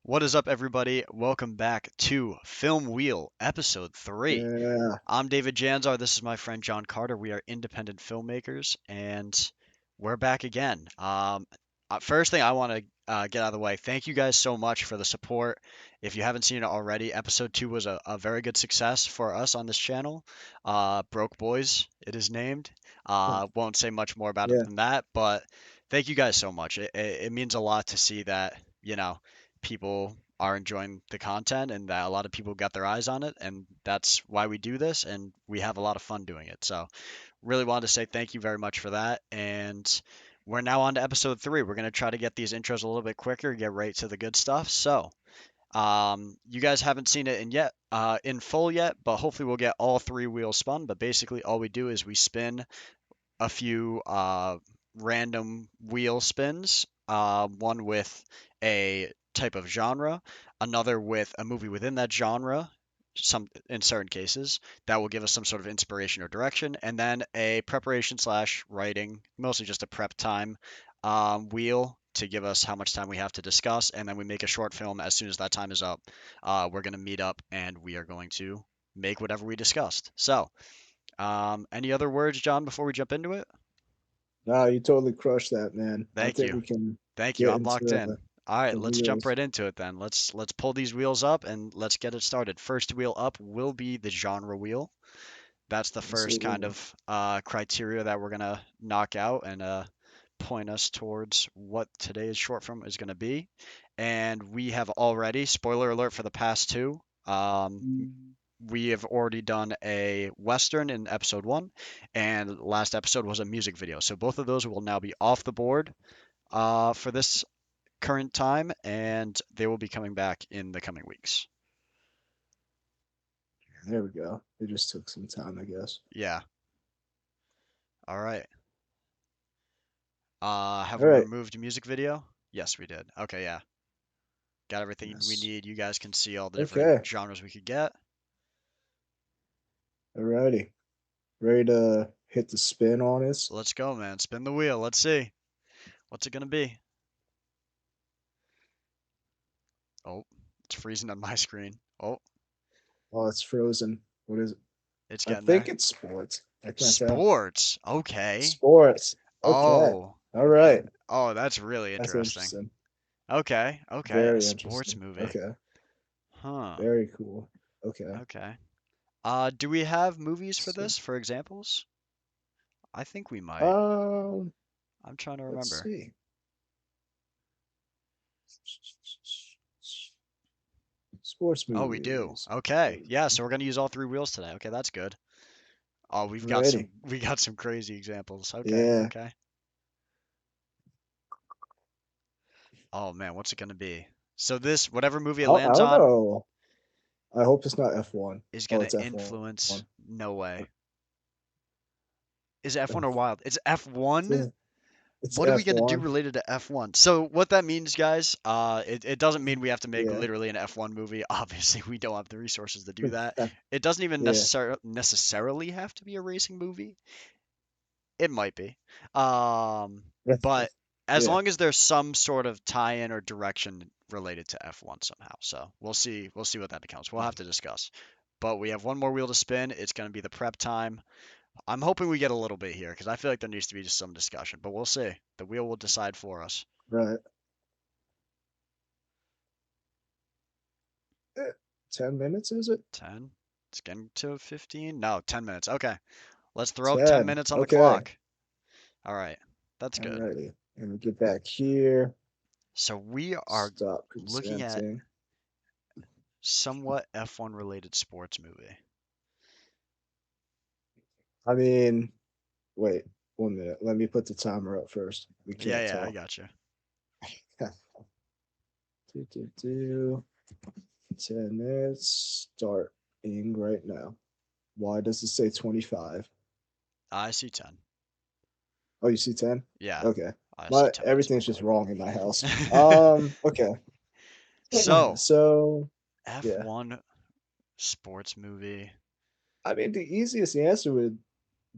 What is up, everybody? Welcome back to Film Wheel, Episode 3. Yeah. I'm David Janzar. This is my friend John Carter. We are independent filmmakers, and we're back again. First thing I want to get out of the way, thank you guys so much for the support. If you haven't seen it already, Episode 2 was a very good success for us on this channel. Broke Boys, it is named. Won't say much more about it Yeah. than that, but thank you guys so much. It means a lot to see that, people are enjoying the content and that a lot of people got their eyes on it, and that's why we do this, and we have a lot of fun doing it. So really wanted to say thank you very much for that. And we're now on to episode 3. We're going to try to get these intros a little bit quicker, get right to the good stuff. So you guys haven't seen it in full yet, but hopefully we'll get all three wheels spun. But basically all we do is we spin a few random wheel spins, one with a type of genre, another with a movie within that genre, some in certain cases that will give us some sort of inspiration or direction, and then a preparation slash writing, mostly just a prep time wheel to give us how much time we have to discuss, and then we make a short film as soon as that time is up. We're going to meet up and we are going to make whatever we discussed. So, any other words, John, before we jump into it? No, you totally crushed that, man. I Thank think you. we can Thank you. get I'm into locked in. All right, the let's jump wheels. right into it then. Let's pull these wheels up and let's get it started. First wheel up will be the genre wheel. That's the Yes, first kind sir. of criteria that we're gonna knock out and point us towards what today's short film is gonna be. And we have already, spoiler alert for the past two, we have already done a Western in episode 1, and last episode was a music video. So both of those will now be off the board for this current time, and they will be coming back in the coming weeks. There we go. It just took some time, I guess. Yeah. All right. Have All we right. removed music video? Yes, we did. Okay, yeah. Got everything we Yes. need. You guys can see all the different Okay. genres we could get. All righty. Ready to hit the spin on us? Let's go, man. Spin the wheel. Let's see. What's it gonna be? Oh, it's freezing on my screen. Oh, Oh, it's frozen. What is it? it's I getting think there. it's sports. I can't tell. Sports. Okay. Sports. Okay. Oh, All right. oh, that's really That's interesting. interesting. Okay, okay. A Very sports interesting. movie. Okay. Huh. Very cool. Okay. Okay. Do we have movies for So, this, for examples? I think we might. um, I'm trying to let's remember. see. Sports Oh, we do. movies. Okay. Yeah, so we're gonna use all three wheels today. Okay, that's good. Oh, we've got some Ready? we got some crazy examples. Okay, Yeah. okay. Oh man, what's it gonna be? So this, whatever movie it I lands don't on, know. I hope it's not F1. is Oh, gonna it's F1. influence. No way. Is it F1 or F- Wild? It's F1? It's What are we gonna do F1. related to F1? So what that means, guys, it doesn't mean we have to make Yeah. literally an F1 movie. Obviously, we don't have the resources to do that. It doesn't even Yeah. necessarily have to be a racing movie. It might be. But as Yeah. long as there's some sort of tie-in or direction related to F1 somehow. So we'll see what that becomes. We'll have to discuss. But we have one more wheel to spin. It's gonna be the prep time. I'm hoping we get a little bit here because I feel like there needs to be just some discussion, but we'll see. The wheel will decide for us. Right. Eh, 10 minutes, is it? 10. It's getting to 15. No, 10 minutes. Okay. Let's throw 10 10. minutes on the Okay. clock. All right. That's good. Alrighty. And we get back here. So we are Stop looking at presenting. somewhat F1 related sports movie. I mean, wait 1 minute. Let me put the timer up first. We Yeah, can't yeah, I talk. got you. Do. 10 minutes starting right now. Why does it say 25? I see 10. Oh, you see 10? Yeah, Okay. I see My 10 minutes on the everything's just clock. wrong in my house. Okay. So, So, yeah. F1 sports movie. I mean, the easiest answer would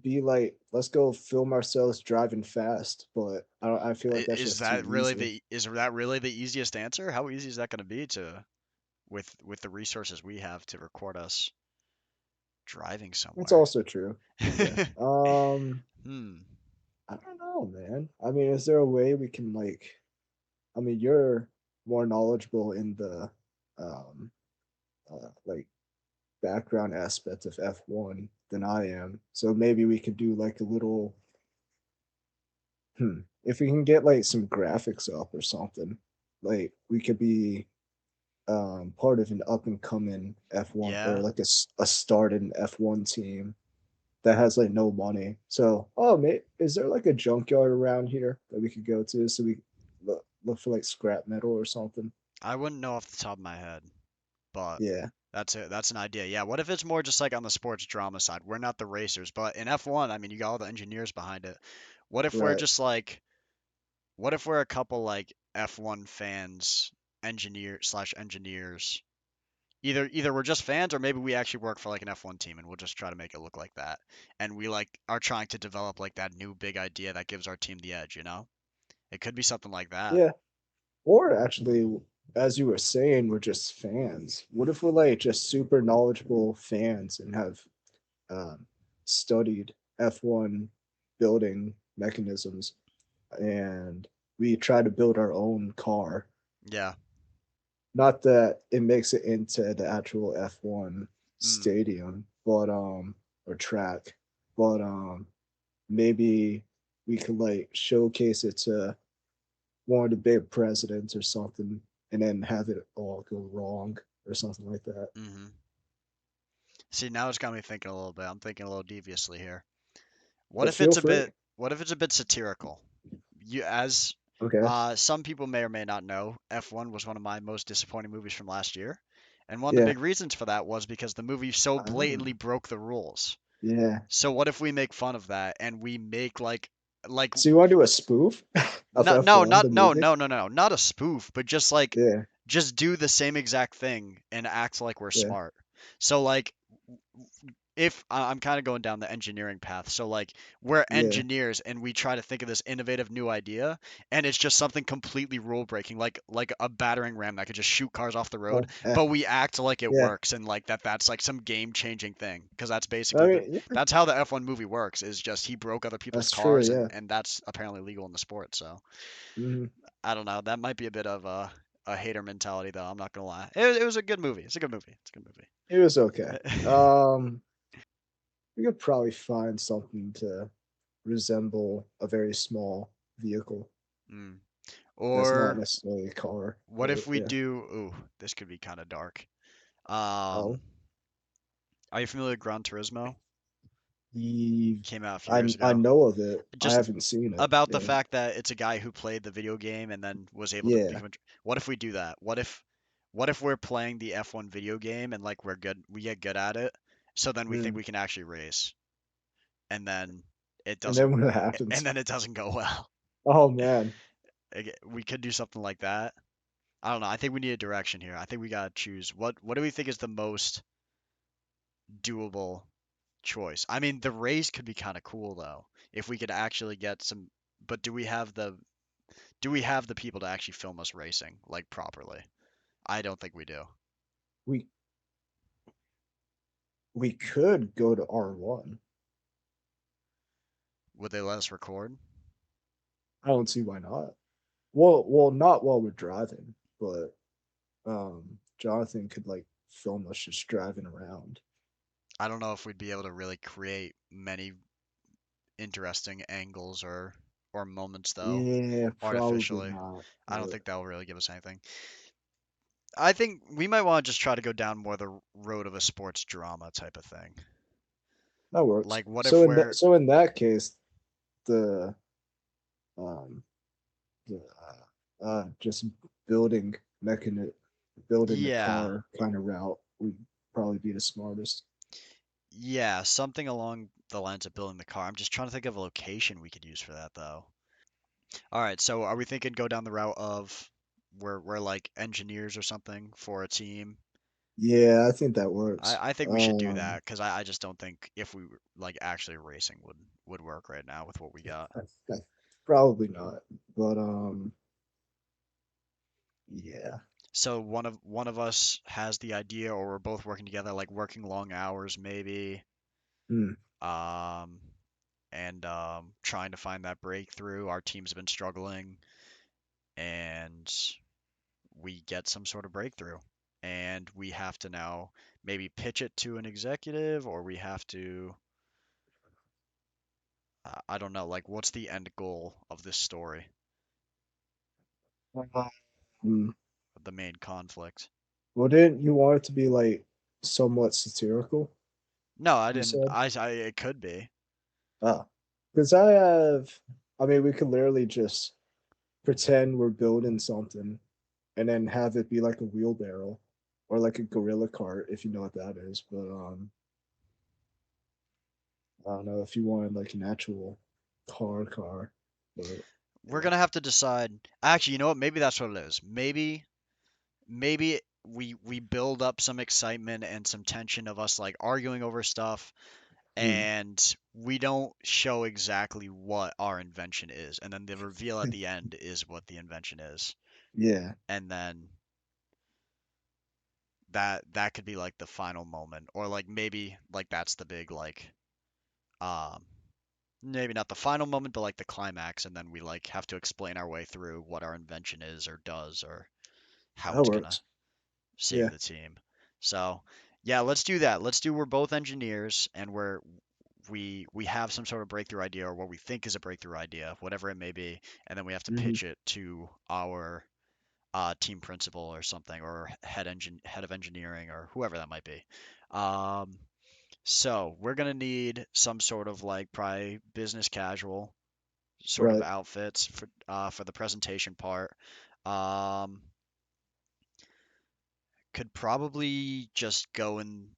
be like, let's go film ourselves driving fast, but I feel like that's Is just too easy. that really the easiest answer? How easy is that going to be to with the resources we have to record us driving That's somewhere? also true. Yeah. Hmm. I don't know, man. I mean, is there a way we can like? I mean, you're more knowledgeable in the um like background aspect of F1 than I am. So maybe we could do like a little if we can get like some graphics up or something, like we could be part of an up and coming F1 or Yeah, like a started F1 team that has like no money. So, oh, mate, is there like a junkyard around here that we could go to so we look for like scrap metal or something? I wouldn't know off the top of my head, but Yeah, that's it. That's an idea. Yeah. What if it's more just like on the sports drama side? We're not the racers, but in F1, I mean, you got all the engineers behind it. What if we're right. just like, what if we're a couple like F1 fans, engineers? Either we're just fans or maybe we actually work for like an F1 team and we'll just try to make it look like that. And we like are trying to develop like that new big idea that gives our team the edge, you know? It could be something like that. Yeah. Or actually, as you were saying, we're just fans. What if we're like just super knowledgeable fans and have um, studied F1 building mechanisms and we try to build our own car? Yeah. Not that it makes it into the actual F1 Mm. stadium, but or track, but maybe we could like showcase it to one of the big presidents or something and then have it all go wrong or something like that. Mhm. See, now it's got me thinking a little bit. I'm thinking a little deviously here. What But if feel it's a free. bit what if it's a bit satirical? You as Okay. some people may or may not know, F1 was one of my most disappointing movies from last year. And one of the Yeah. big reasons for that was because the movie so blatantly Ah, broke the rules. yeah. So what if we make fun of that and we make like So you want to do a spoof of no no F1, not the no movie? no no no not a spoof, but just like Yeah. just do the same exact thing and act like we're Yeah. smart. So like if I'm kind of going down the engineering path, so like we're Yeah. engineers and we try to think of this innovative new idea, and it's just something completely rule breaking, like a battering ram that could just shoot cars off the road, Oh, yeah. but we act like it Yeah. works and like that's like some game changing thing, because that's I basically mean, yeah, that's how the F1 movie works, is just he broke other people's that's true. cars Yeah. and that's apparently legal in the sport. So Mhm. I don't know, that might be a bit of a hater mentality though. I'm not gonna lie. It was a good movie. It's a good movie. It's a good It was okay. movie. We could probably find something to resemble a very small vehicle Mm. that's not Or necessarily a car, what but if we yeah. do? Ooh, this could be kind of dark. Oh, Um, are you familiar with Gran Turismo? Eve. Came out a few years I ago. know of it. I Just haven't seen it. about the Yeah. fact that it's a guy who played the video game and then was able to Yeah. become. What if we do that? What if we're playing the F1 video game and like we're good, we get good at it, so then we think Mm. we can actually race, and then it And doesn't, then what and happens? then it doesn't go well. Oh man, We could do something like that. I don't know. I think we need a direction here. I think we gotta choose. What do we think is the most doable choice? I mean, the race could be kind of cool though, if we could actually get some. But do we have the people to actually film us racing like properly? I don't think we do. we we could go to R1. Would they let us record? I don't see why not. Not while we're driving, but Jonathan could like film us just driving around. I don't know if we'd be able to really create many interesting angles or moments though, Yeah, probably artificially. not. I don't But think that will really give us anything. I think we might want to just try to go down more the road of a sports drama type of thing. that works. Like, what if we're, So in that case, the um the just building mechanic building the yeah, car kind of route would probably be the smartest. yeah, something along the lines of building the car. I'm just trying to think of a location we could use for that though. All right, so are we thinking go down the route of we're like engineers or something for a team, Yeah, I think that works. I think we should do that because I just don't think if we like actually racing would work right now with what we got. Probably not, but yeah. So one of us has the idea, or we're both working together, like working long hours maybe, Hmm. um, and trying to find that breakthrough. Our team's been struggling, and we get some sort of breakthrough, and we have to now maybe pitch it to an executive, or we have to, I don't know, like what's the end goal of this story, Hmm. the main conflict? Well, didn't you want it to be like somewhat satirical? No, I You didn't. said, It could be. ah, because I have. I mean, we could literally just pretend we're building something and then have it be like a wheelbarrow or like a gorilla cart, if you know what that is. But I don't know if you wanted like an actual car, but We're yeah. gonna have to decide. Actually, you know what? Maybe that's what it is. Maybe we build up some excitement and some tension of us like arguing over stuff, Mm, and we don't show exactly what our invention is, and then the reveal at the end is what the invention is, yeah. and then that could be like the final moment, or like maybe like that's the big like um maybe not the final moment, but like the climax, and then we like have to explain our way through what our invention is or does or how That it's gonna works. save Yeah. the team. So, yeah, let's do that. Let's do we're both engineers and we have some sort of breakthrough idea or what we think is a breakthrough idea, whatever it may be, and then we have to Hmm. pitch it to our team principal or something or head of engineering or whoever that might be. Um, so we're gonna need some sort of like probably business casual sort of Right. outfits for the presentation part. Um, could probably just go in.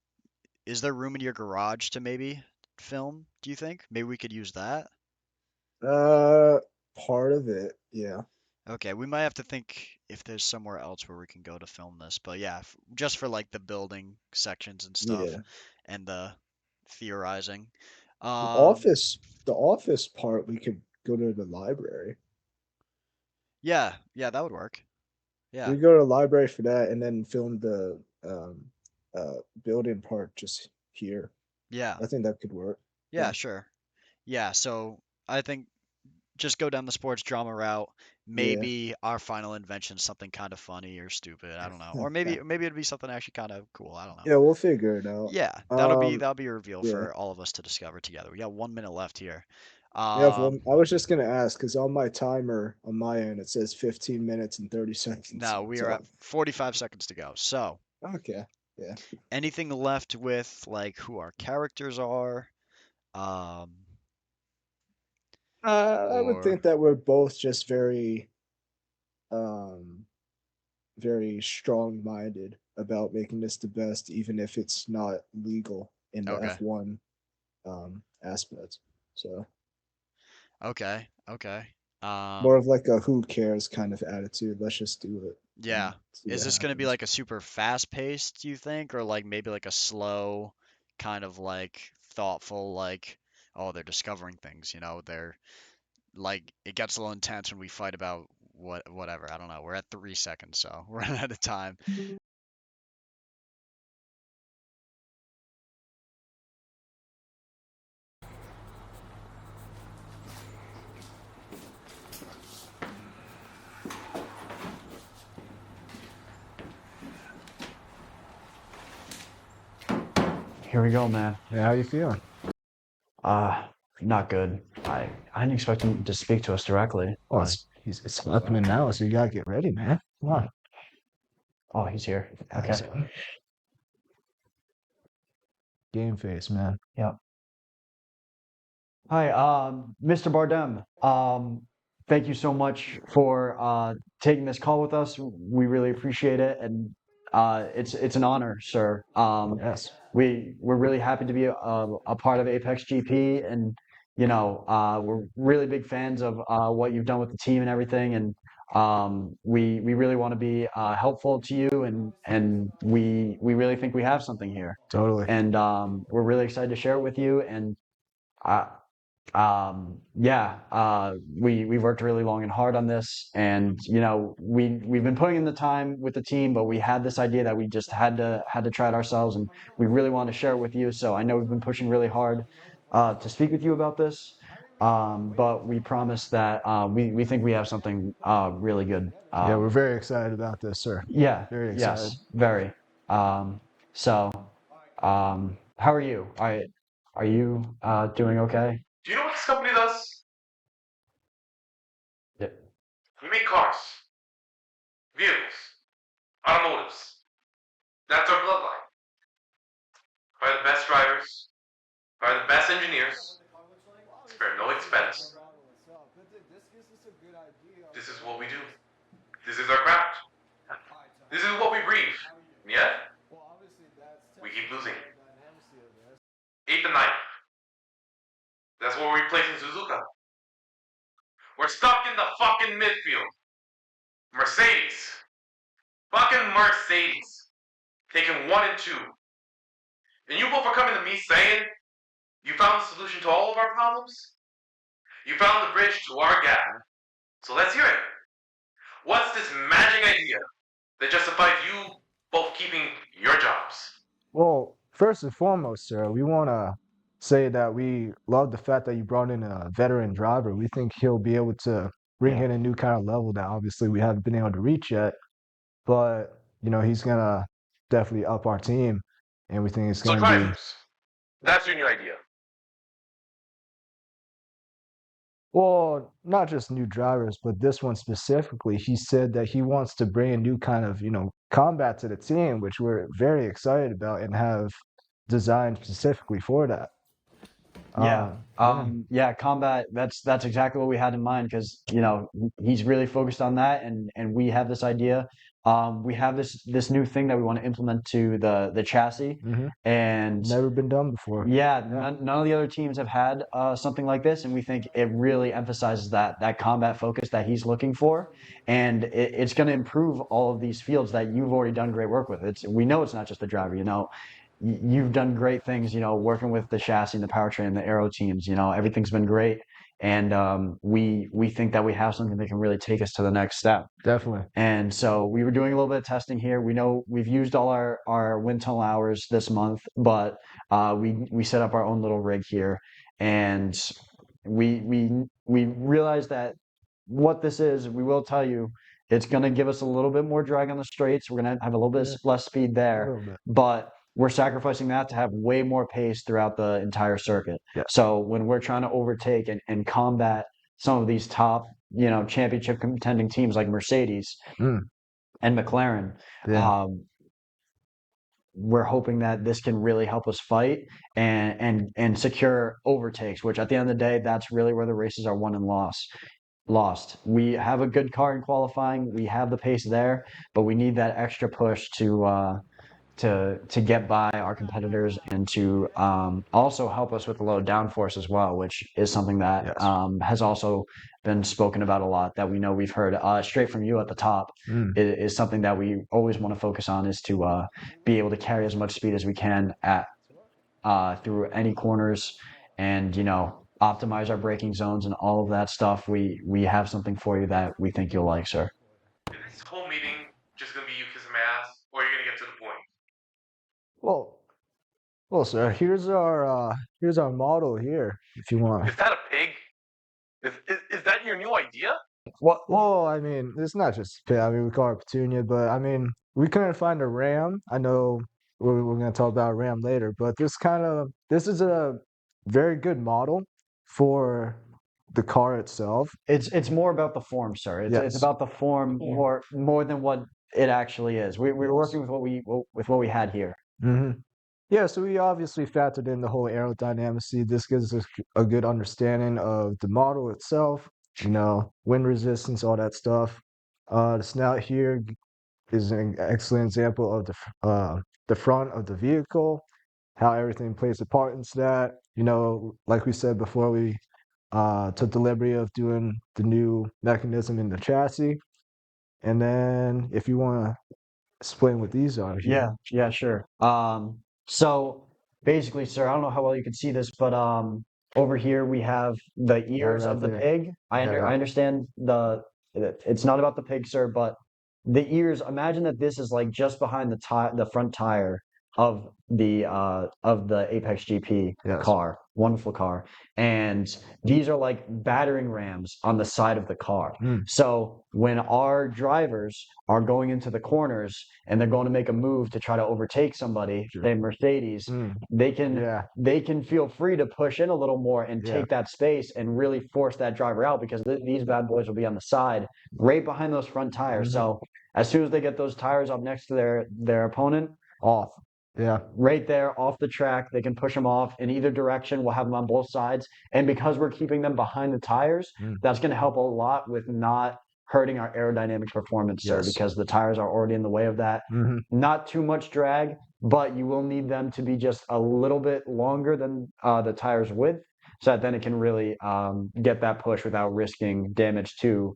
Is there room in your garage to maybe film, do you think? Maybe we could use that. Uh, Part of it. Yeah. Okay, we might have to think if there's somewhere else where we can go to film this. But yeah, just for like the building sections and stuff Yeah. and the theorizing. The Um, office, the office part, we could go to the library. yeah, yeah, that would work. We Yeah, go to the library for that, and then film the building part just here. yeah, I think that could work. yeah, Yeah. sure. Yeah, so I think just go down the sports drama route. Yeah. Maybe our final invention is something kind of funny or stupid. I don't know. Or maybe it'd be something actually kind of cool. I don't know. Yeah, we'll figure it out. Yeah, Um, that'll be a reveal yeah. for all of us to discover together. We got 1 minute left here. Yeah, well, Um, I was just gonna ask because on my timer on my end it says 15 minutes and 30 seconds. no, we are So at 45 seconds to go. So, okay, yeah. anything left with like who our characters are, um, I would or think that we're both just um, very strong-minded about making this the best, even if it's not legal in the okay, F1 aspect. So okay. more Um, of like a who cares kind of attitude. Let's just do it and yeah. see Is what this going to be happens. like a super fast paced, do you think, or like maybe like a slow, kind of like thoughtful, like, oh, they're discovering things, they're like it gets a little intense when we fight about whatever. I don't know. We're at 3 seconds, so we're running out of time. Here we go, man. Yeah, how you feeling? Uh, Not good. I didn't expect him to speak to us directly. Oh, it's happening now, so you gotta get ready, man. Come on. Oh, he's here. Yeah, Okay. game face, man. Yeah. Hi, Mr. Bardem. Thank you so much for taking this call with us. We really appreciate it, and it's an honor, sir. Yes. We're really happy to be a part of Apex GP, and we're really big fans of what you've done with the team and everything. And we really want to be helpful to you, and we really think we have something here, Totally. and we're really excited to share it with you. And uh, yeah, we've worked really long and hard on this, and we've been putting in the time with the team, but we had this idea that we just had to try it ourselves, and we really want to share it with you. So I know we've been pushing really hard to speak with you about this, but we promise that we think we have something really good. Yeah, we're very excited about this, sir. Yeah, Very excited. yes, very. So, how are you? Are you doing okay? Do you know what this company does? Yeah. We make cars, vehicles, automotives. That's our bloodline. By the best drivers, by the best engineers, spare no expense. This is what we do. This is our craft. This is what we breathe. And yet, we keep losing. 8th and 9th. That's what we're replacing Suzuka. We're stuck in the fucking midfield. Mercedes. Fucking Mercedes. Taking 1 and 2. And you both are coming to me saying you found the solution to all of our problems? You found the bridge to our gap. So let's hear it. What's this magic idea that justifies you both keeping your jobs? Well, first and foremost, sir, we want to say that we love the fact that you brought in a veteran driver. We think he'll be able to bring Yeah. in a new kind of level that obviously we haven't been able to reach yet. But, he's going to definitely up our team. And we think it's So going to be. drivers, that's your new idea. Well, not just new drivers, but this one specifically. He said that he wants to bring a new kind of, combat to the team, which we're very excited about and have designed specifically for that. Yeah. Yeah. Yeah, combat, that's exactly what we had in mind, because he's really focused on that, and we have this idea. We have this new thing that we want to implement to the chassis, and Never been done before. yeah, none of the other teams have had something like this, and we think it really emphasizes that combat focus that he's looking for, and it's going to improve all of these fields that you've already done great work with. We know it's not just the driver. You've done great things. Working with the chassis and the powertrain, the aero teams. Everything's been great, and we think that we have something that can really take us to the next step. Definitely. And so we were doing a little bit of testing here. We know we've used all our wind tunnel hours this month, but we set up our own little rig here, and we realized that what this is. We will tell you, it's going to give us a little bit more drag on the straights. We're going to have a little bit less speed A there, little bit. but we're sacrificing that to have way more pace throughout the entire circuit. Yeah. So when we're trying to overtake and combat some of these top, championship contending teams like Mercedes Mm. and McLaren, Yeah. we're hoping that this can really help us fight and secure overtakes, which at the end of the day, that's really where the races are won and lost. We have a good car in qualifying. We have the pace there, but we need that extra push to get by our competitors, and to also help us with the low downforce as well, which is something that Yes. has also been spoken about a lot, that we know we've heard straight from you at the top. Is something that we always want to focus on, is to be able to carry as much speed as we can at through any corners, and optimize our braking zones and all of that stuff. We have something for you that we think you'll like, sir. Is this whole meeting just gonna be you kissing my ass, or are you gonna get to the point? Well, sir, here's our model here, if you want. Is that a pig? Is that your new idea? Well, I mean, it's not just pit. I mean, we call it Petunia, but I mean, we couldn't find a Ram. I know we're going to talk about Ram later, but this is a very good model for the car itself. It's more about the form, sir. It's Yes. about the form more than what it actually is. We're working with what we had here. Yeah, so we obviously factored in the whole aerodynamics. This gives us a good understanding of the model itself, wind resistance, all that stuff. The snout here is an excellent example of the front of the vehicle, how everything plays a part into that. Like we said before, we took the liberty of doing the new mechanism in the chassis. And then if you want to explain what these are here. Yeah, sure. So basically, sir, I don't know how well you can see this, but over here we have the ears right of the there. pig. I understand it's not about the pig, sir, but the ears. Imagine that this is like just behind the front tire of the Apex GP Yes. car. Wonderful car. And these are like battering rams on the side of the car. So when our drivers are going into the corners and they're going to make a move to try to overtake somebody, say Mercedes, they can feel free to push in a little more and take that space and really force that driver out, because these bad boys will be on the side right behind those front tires. So as soon as they get those tires up next to their opponent, off. Yeah. Right there off the track, they can push them off in either direction. We'll have them on both sides. And because we're keeping them behind the tires, that's going to help a lot with not hurting our aerodynamic performance, sir, because the tires are already in the way of that. Not too much drag, but you will need them to be just a little bit longer than the tire's width, so that then it can really get that push without risking damage to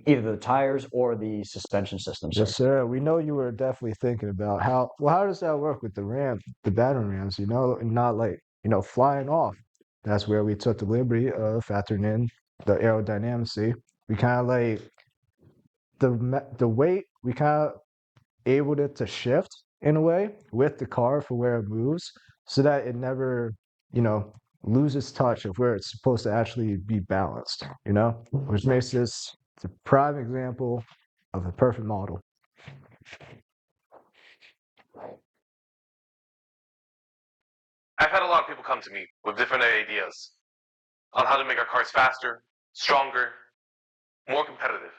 either the tires or the suspension system, sir. Yes, sir. We know you were definitely thinking about how does that work with the battering rams, and not like, flying off. That's where we took the liberty of factoring in the aerodynamics. See, we kind of like the weight, we kind of able to shift in a way with the car for where it moves, so that it never, you know, loses touch of where it's supposed to actually be balanced, which makes this the prime example of a perfect model. I've had a lot of people come to me with different ideas on how to make our cars faster, stronger, more competitive.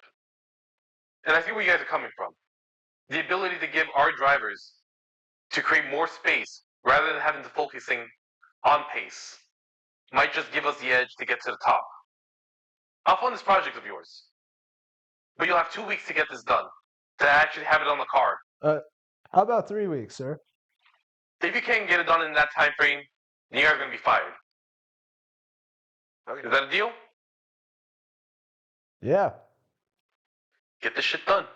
And I see where you guys are coming from. The ability to give our drivers to create more space rather than having to focusing on pace might just give us the edge to get to the top. I'll fund this project of yours, but you'll have 2 weeks to get this done, to actually have it on the car. How about 3 weeks, sir? If you can't get it done in that time frame, then you guys are going to be fired. Is that a deal? Yeah. Get this shit done.